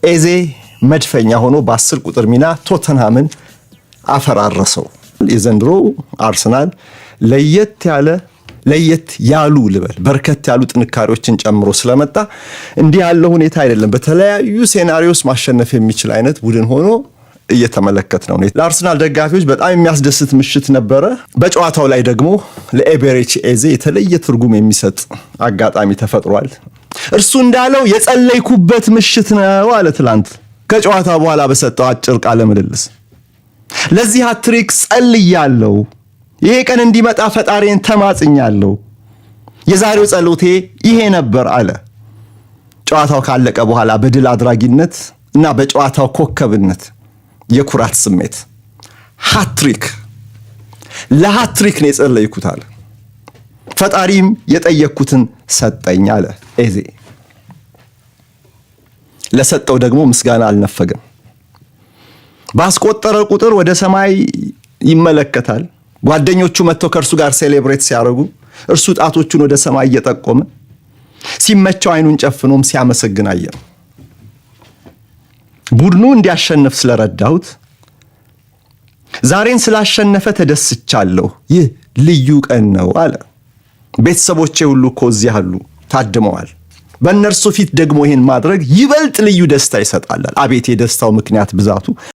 ኤዜ መድፈኛ ሆኖ በ10 ቁጥር ሚና ቶተንሃምን አፈራረሰው። የዘንድሮ አርሰናል ለየት ያሉ ልበል በርከት ያሉ ጥንካሬዎችን ጨምሮ ስለመጣ እንዲህ ያለው ሁኔታ አይደለም። በተለያዩ ሴናሪዮስ ማሸነፍ የሚችል አይነት ቡድን ሆኖ እየተመለከትነው ነው። ለአርሰናል ደጋፊዎች በጣም የሚያስደስት ምሽት ነበረ። በጨዋታው ላይ ደግሞ ለኤቤሬቺ ኤዜ የተለየ ትርጉም የሚሰጥ አጋጣሚ ተፈጥሯል። እርሱ እንዳለው የጸለይኩበት ምሽት ነው አለ ትላንት ከጨዋታ በኋላ በሰጠው አጭር ቃለ ምልልስ። ለዚህ ሃትሪክ ጸልያለሁ፣ ይሄ ቀን እንዲመጣ ፈጣሪን ተማጽኛለሁ፣ የዛሬው ጸሎቴ ይሄ ነበር አለ። ጨዋታው ካለቀ በኋላ በድል አድራጊነት እና በጨዋታው ኮከብነት የኩራት ስሜት ለሃትሪክ ነው የጸለይኩት አለ። ፈጣሪም የጠየቅኩትን ሰጠኝ አለ ኤዜ። ለሰጠው ደግሞ ምስጋና አልነፈገም። ባስቆጠረ ቁጥር ወደ ሰማይ ይመለከታል። ጓደኞቹ መጥተው ከእርሱ ጋር ሴሌብሬት ሲያደርጉ እርሱ ጣቶቹን ወደ ሰማይ እየጠቆመ ሲመቸው አይኑን ጨፍኖም ሲያመሰግን አየው። ቡድኑ እንዲያሸንፍ ስለረዳሁት ዛሬን ስላሸነፈ ተደስቻለሁ፣ ይህ ልዩ ቀን ነው አለ። ቤተሰቦቼ ሁሉ እኮ እዚህ አሉ፣ ታድመዋል። በእነርሱ ፊት ደግሞ ይሄን ማድረግ ይበልጥ ልዩ ደስታ ይሰጣል። አቤት የደስታው ምክንያት ብዛቱ!